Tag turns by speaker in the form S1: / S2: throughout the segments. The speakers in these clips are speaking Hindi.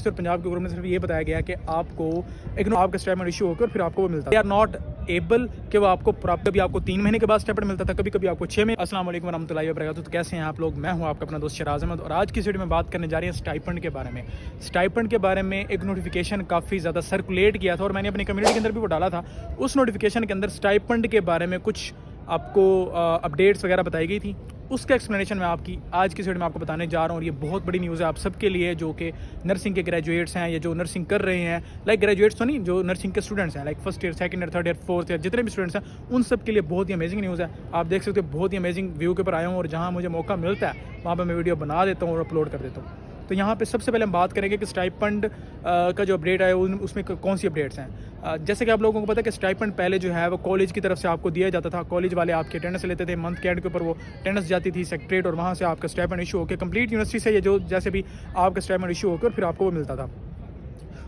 S1: सिर्फ पंजाब के गवर्नमेंट में सिर्फ ये बताया गया कि आपको एक आपका स्टाइपेंड इशू होकर फिर आपको वो मिलता है। आर नॉट एबल कि वो आपको कभी आपको 3 महीने के बाद स्टाइपेंड मिलता था, कभी कभी आपको 6 महीने। अस्सलाम वालेकुम वरहमतुल्लाहि वबरकातुहू। तो कैसे हैं आप लोग? मैं हूं आपका अपना दोस्त शराज अहमद और आज की वीडियो में बात करने जा रहे हैं स्टाइपेंड के बारे में। स्टाइपेंड के बारे में एक नोटिफिकेशन काफ़ी ज़्यादा सर्कुलेट किया था और मैंने अपनी कम्युनिटी के अंदर भी वो डाला था। उस नोटिफिकेशन के अंदर स्टाइपेंड के बारे में कुछ आपको अपडेट्स वगैरह बताई गई थी। उसका एक्सप्लेनेशन मैं आपकी आज की वीडियो में आपको बताने जा रहा हूँ और ये बहुत बड़ी न्यूज़ है आप सबके लिए जो कि नर्सिंग के ग्रेजुएट्स हैं या जो नर्सिंग कर रहे हैं। लाइक ग्रेजुएट्स तो नहीं, जो नर्सिंग के स्टूडेंट्स हैं, like first year, second year, third year, fourth year, जितने भी स्टूडेंट्स हैं उन सब के लिए बहुत ही अमेजिंग न्यूज़ है। आप देख सकते हो बहुत ही अमेजिंग व्यू के ऊपर आया हूँ और जहाँ मुझे मौका मिलता है वहाँ पर मैं वीडियो बना देता हूँ और अपलोड कर देता हूँ। तो यहाँ पे सबसे पहले हम बात करेंगे कि स्टाइपेंड का जो अपडेट आया उसमें कौन सी अपडेट्स हैं। जैसे कि आप लोगों को पता है कि स्टाइपेंड पहले जो है वो कॉलेज की तरफ से आपको दिया जाता था। कॉलेज वाले आपके अटेंडेंस लेते थे, मंथ के एंड के ऊपर वो अटेंडेंस जाती थी सेक्रेटरीट और वहाँ से आपका स्टाइपेंड इशू होकर कंप्लीट यूनिवर्सिटी से ये जो जैसे भी आपका स्टाइपेंड इशू होकर फिर आपको वो मिलता था।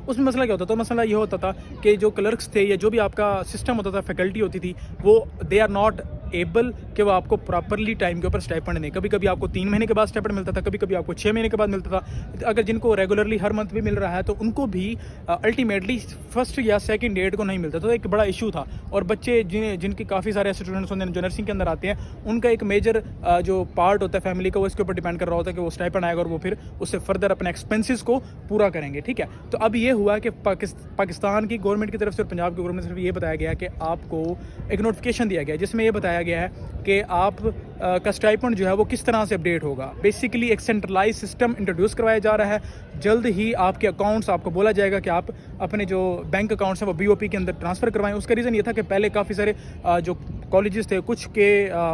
S1: उसमें मसला क्या होता था? मसला ये होता था कि जो क्लर्क्स थे या जो भी आपका सिस्टम होता था, फैकल्टी होती थी, वो दे आर नॉट एबल कि वो आपको प्रॉपरली टाइम के ऊपर स्टाइपेंड दें। कभी कभी आपको 3 महीने के बाद स्टाइपेंड मिलता था, कभी कभी आपको 6 महीने के बाद मिलता था। अगर जिनको रेगुलरली हर मंथ भी मिल रहा है तो उनको भी अल्टीमेटली फर्स्ट या सेकंड डेट को नहीं मिलता। तो एक बड़ा इशू था और बच्चे जिनकी काफ़ी सारे ऐसे स्टूडेंट्स होते हैं जो नर्सिंग के अंदर आते हैं, उनका एक मेजर जो पार्ट होता है फैमिली का वो इसके ऊपर डिपेंड कर रहा होता है कि वो स्टाइपेंड आएगा और वो फिर उससे फर्दर अपने एक्सपेंसेस को पूरा करेंगे। ठीक है, तो अब ये हुआ कि पाकिस्तान की गवर्नमेंट की तरफ से और पंजाब की गवर्नमेंट से सिर्फ ये बताया गया कि आपको एक नोटिफिकेशन दिया गया जिसमें ये बताया गया है कि आप का स्टाइपेंड जो है वो किस तरह से अपडेट होगा। बेसिकली एक सेंट्रलाइज सिस्टम इंट्रोड्यूस करवाया जा रहा है। जल्द ही आपके अकाउंट्स आपको बोला जाएगा कि आप अपने जो बैंक अकाउंट्स हैं वो बीओपी के अंदर ट्रांसफ़र करवाएं। उसका रीज़न ये था कि पहले काफ़ी सारे जो कॉलेजेस थे, कुछ के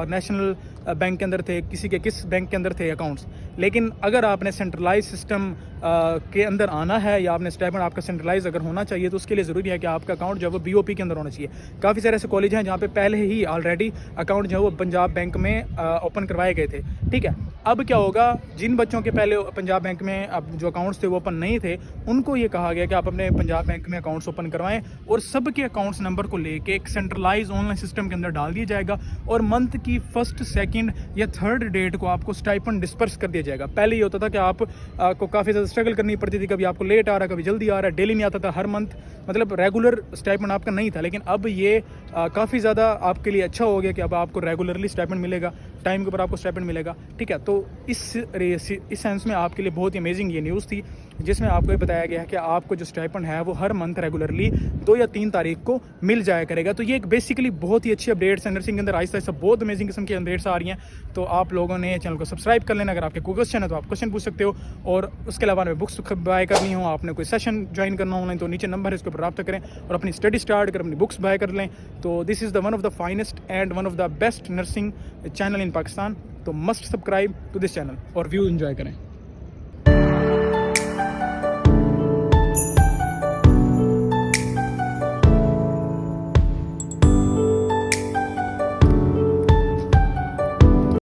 S1: नेशनल बैंक के अंदर थे, किसी के किस बैंक के अंदर थे अकाउंट्स। लेकिन अगर आपने सेंट्रलाइज सिस्टम के अंदर आना है या आपने स्टाइपेंड आपका सेंट्रलाइज अगर होना चाहिए तो उसके लिए ज़रूरी है कि आपका अकाउंट जो है वो बीओपी के अंदर होना चाहिए। काफ़ी सारे ऐसे कॉलेज हैं जहाँ पे पहले ही ऑलरेडी अकाउंट जो है वो पंजाब बैंक में ओपन करवाए गए थे। ठीक है, अब क्या होगा? जिन बच्चों के पहले पंजाब बैंक में अब जो अकाउंट्स थे वो ओपन नहीं थे, उनको ये कहा गया कि आप अपने पंजाब बैंक में अकाउंट्स ओपन करवाएं और सबके अकाउंट्स नंबर को लेके एक सेंट्रलाइज ऑनलाइन सिस्टम के अंदर डाल दिया जाएगा और मंथ की फर्स्ट, सेकंड या थर्ड डेट को आपको स्टाइपेंड डिस्पर्स कर दिया जाएगा। पहले ये होता था कि आपको काफ़ी ज़्यादा स्ट्रगल करनी पड़ती थी, कभी आपको लेट आ रहा है, कभी जल्दी आ रहा है, डेली नहीं आता था, हर मंथ मतलब रेगुलर स्टाइपेंड आपका नहीं था। लेकिन अब ये काफ़ी ज़्यादा आपके लिए अच्छा हो गया कि अब आपको रेगुलरली स्टाइपेंड मिलेगा, टाइम के ऊपर आपको स्टाइपेंड मिलेगा। ठीक है, तो इस सेंस में आपके लिए बहुत ही अमेजिंग ये न्यूज़ थी जिसमें आपको ये बताया गया है कि आपको जो स्टाइपेंड है वो हर मंथ रेगुलरली 2 या 3 तारीख को मिल जाया करेगा। तो ये एक बेसिकली बहुत ही अच्छी अपडेट्स है। नर्सिंग के अंदर आहिस्ता आहिस्ता बहुत अमेजिंग किस्म की अपडेट्स आ रही हैं। तो आप लोगों ने चैनल को सब्सक्राइब कर लेना। अगर आपके कोई क्वेश्चन है तो आप क्वेश्चन पूछ सकते हो और उसके अलावा में बुक्स बाय करनी हो, आपने कोई सेशन ज्वाइन करना हो तो नीचे नंबर है, इसके ऊपर रब्ता करें और अपनी स्टडी स्टार्ट कर अपनी बुक्स बाय कर लें। तो this is the one of the finest and one of the best nursing channel in Pakistan. तो must subscribe to this channel और व्यू एंजॉय करें।